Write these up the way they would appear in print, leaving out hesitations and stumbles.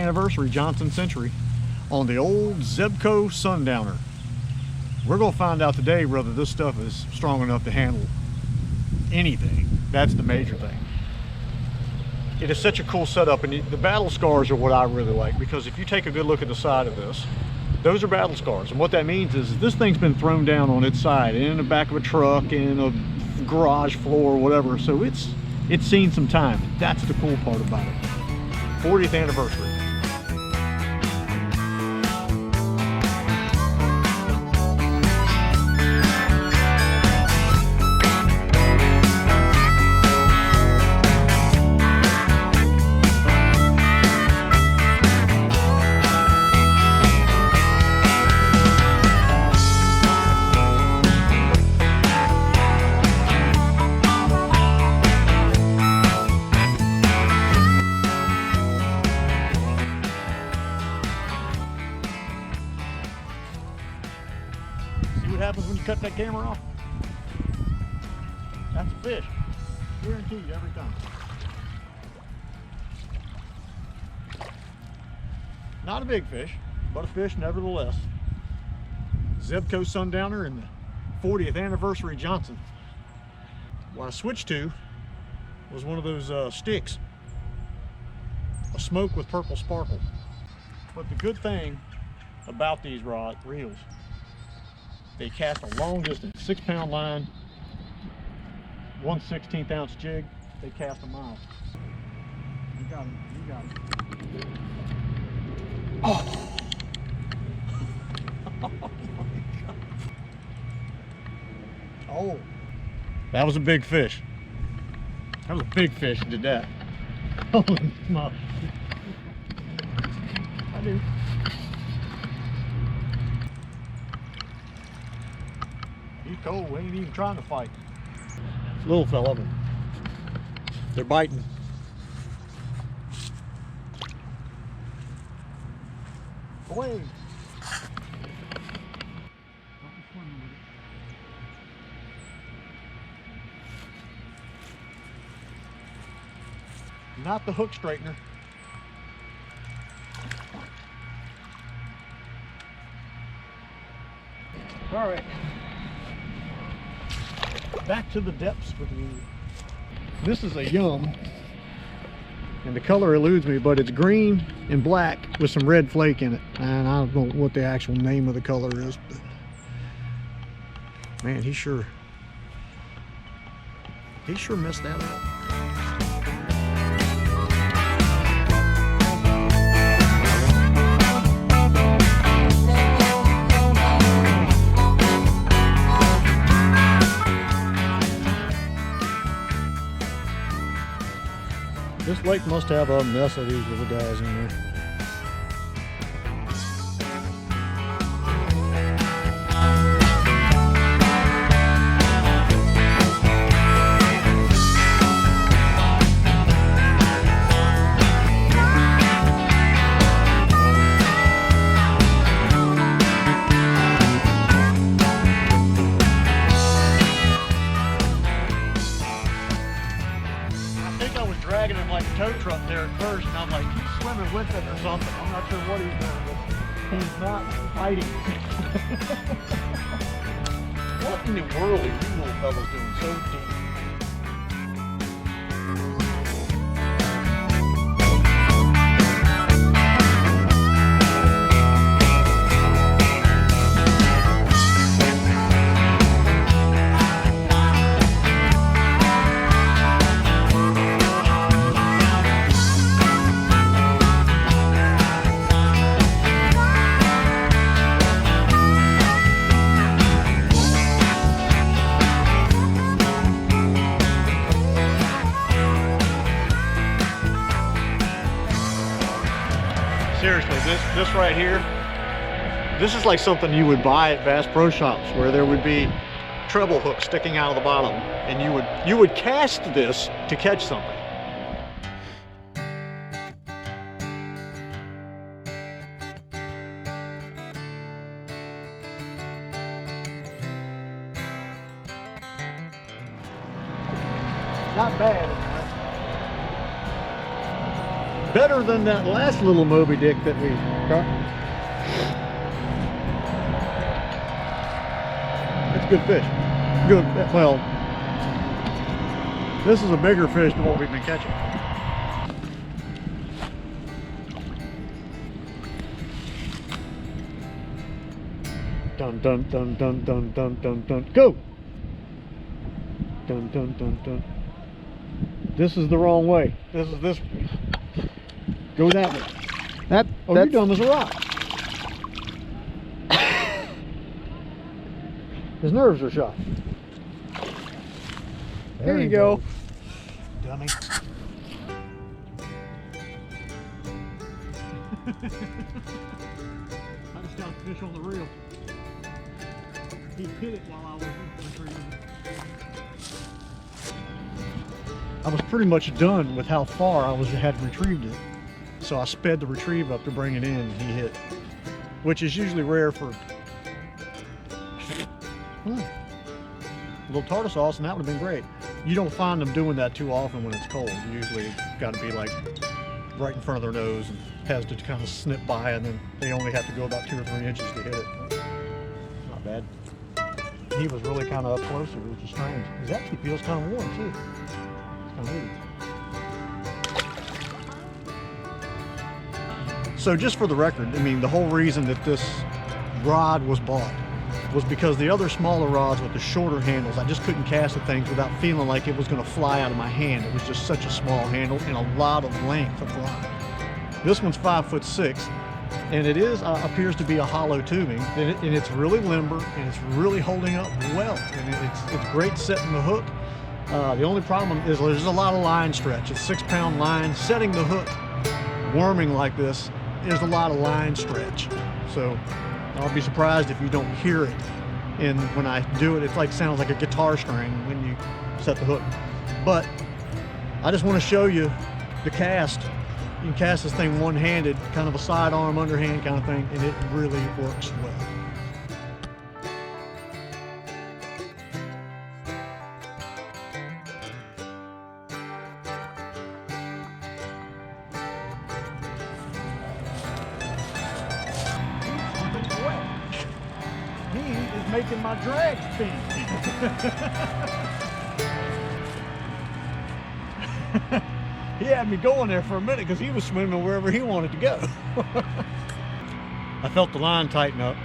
anniversary Johnson Century on the old Zebco Sundowner. We're going to find out today whether this stuff is strong enough to handle anything. That's the major thing. It is such a cool setup, and the battle scars are what I really like, because if you take a good look at the side of this, those are battle scars. And what that means is this thing's been thrown down on its side, in the back of a truck, in a garage floor, whatever. So it's seen some time. That's the cool part about it. 40th anniversary. What happens when you cut that camera off? That's a fish. Guaranteed every time. Not a big fish, but a fish nevertheless. Zebco Sundowner in the 40th anniversary Johnson. What I switched to was one of those sticks. A smoke with purple sparkle. But the good thing about these reels, they cast a long distance, 6-pound line, 1/16 ounce jig. They cast a mile. You got him. You got him. Oh! Oh my God! Oh! That was a big fish. That was a big fish that did that. Holy smokes! I do. He's cold, we ain't even trying to fight. Little fella, but they're biting. Away. Not the hook straightener. All right. Back to the depths with me. This is a yum, and the color eludes me, but it's green and black with some red flake in it, and I don't know what the actual name of the color is, but man, he sure messed that up. This lake must have a mess of these little guys in there. Dragging him like a tow truck there at first, and I'm like, he's swimming with it or something. I'm not sure what he's doing, but he's not fighting. What in the world are you little fellas doing so deep? Seriously, this right here, this is like something you would buy at Bass Pro Shops, where there would be treble hooks sticking out of the bottom, and you would cast this to catch something. Not bad. Better than that last little Moby Dick that we caught. It's good fish. Good, well, this is a bigger fish than what we've been catching. Dun dun dun dun dun dun dun dun. Go! Dun dun dun dun. This is the wrong way. This. Go that way. You're dumb as a rock. His nerves are shot. There you go. Dummy. I just got a fish on the reel. He hit it while I was retrieving it. I was pretty much done with how far I had retrieved it. So I sped the retrieve up to bring it in and he hit. Which is usually rare for a little tartar sauce, and that would have been great. You don't find them doing that too often when it's cold. Usually it's got to be like right in front of their nose and has to kind of snip by, and then they only have to go about 2 or 3 inches to hit it. Not bad. He was really kind of up closer, which is strange. It actually feels kind of warm too. It's kind of weird. So just for the record, I mean, the whole reason that this rod was bought was because the other smaller rods with the shorter handles, I just couldn't cast the things without feeling like it was going to fly out of my hand. It was just such a small handle and a lot of length of rod. This one's 5'6", and it appears to be a hollow tubing, and it's really limber and it's really holding up well, and it's great setting the hook. The only problem is there's a lot of line stretch. It's 6-pound line. Setting the hook, worming like this, there's a lot of line stretch. So I'll be surprised if you don't hear it. And when I do it, sounds like a guitar string when you set the hook. But I just want to show you the cast. You can cast this thing one-handed, kind of a sidearm, underhand kind of thing, and it really works well. Making my drag spin. He had me going there for a minute because he was swimming wherever he wanted to go. I felt the line tighten up.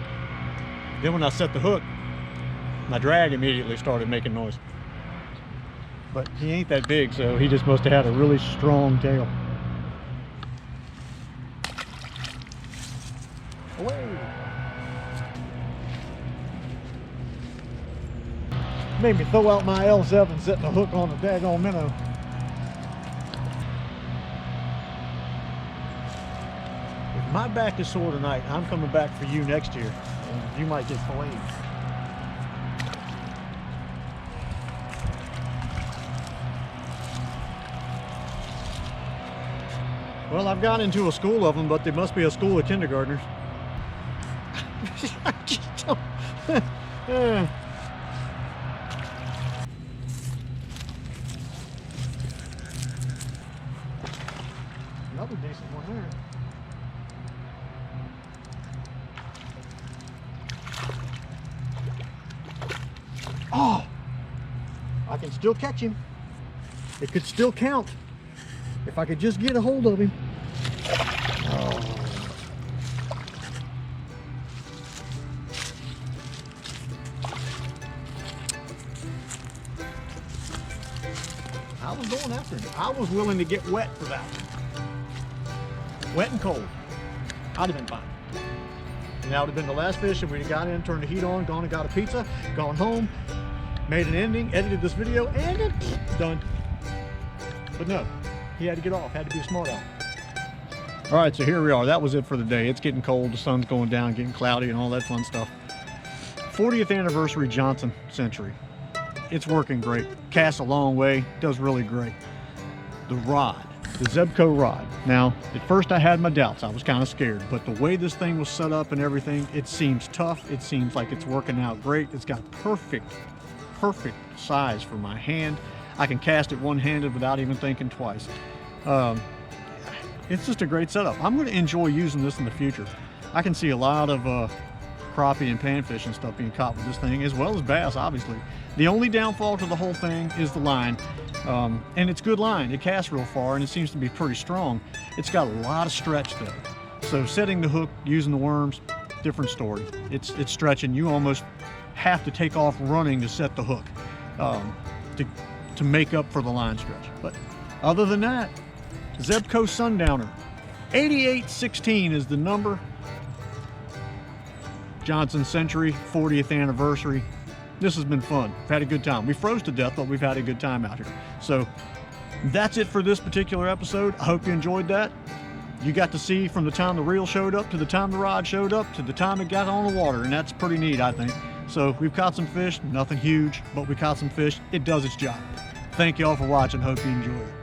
Then when I set the hook, my drag immediately started making noise. But he ain't that big, so he just must have had a really strong tail. Away. Made me throw out my L7 setting the hook on the daggone minnow. If my back is sore tonight, I'm coming back for you next year, and you might get filleted. Well, I've got into a school of them, but they must be a school of kindergartners. I just don't. Another decent one there. Oh! I can still catch him. It could still count. If I could just get a hold of him. Oh. I was going after him. I was willing to get wet for that one. Wet and cold. I'd have been fine. And that would have been the last fish, and we'd have got in, turned the heat on, gone and got a pizza, gone home, made an ending, edited this video, and it done. But no, he had to get off, had to be a smart aleck. All right, so here we are. That was it for the day. It's getting cold, the sun's going down, getting cloudy, and all that fun stuff. 40th anniversary Johnson Century. It's working great. Casts a long way, does really great. The rod. The Zebco rod. Now, at first I had my doubts. I was kind of scared, but the way this thing was set up and everything, it seems tough. It seems like it's working out great. It's got perfect size for my hand. I can cast it one-handed without even thinking twice. it's just a great setup. I'm going to enjoy using this in the future. I can see a lot of crappie and panfish and stuff being caught with this thing, as well as bass, obviously. The only downfall to the whole thing is the line, and it's good line. It casts real far, and it seems to be pretty strong. It's got a lot of stretch though, so setting the hook, using the worms, different story. It's stretching. You almost have to take off running to set the hook to make up for the line stretch. But other than that, Zebco Sundowner, 8816 is the number. Johnson Century 40th anniversary. This has been fun. We've had a good time. We froze to death, but we've had a good time out here. So that's it for this particular episode. I hope you enjoyed that. You got to see from the time the reel showed up to the time the rod showed up to the time it got on the water, and that's pretty neat, I think. So we've caught some fish, nothing huge, but we caught some fish. It does its job. Thank you all for watching. Hope you enjoyed it.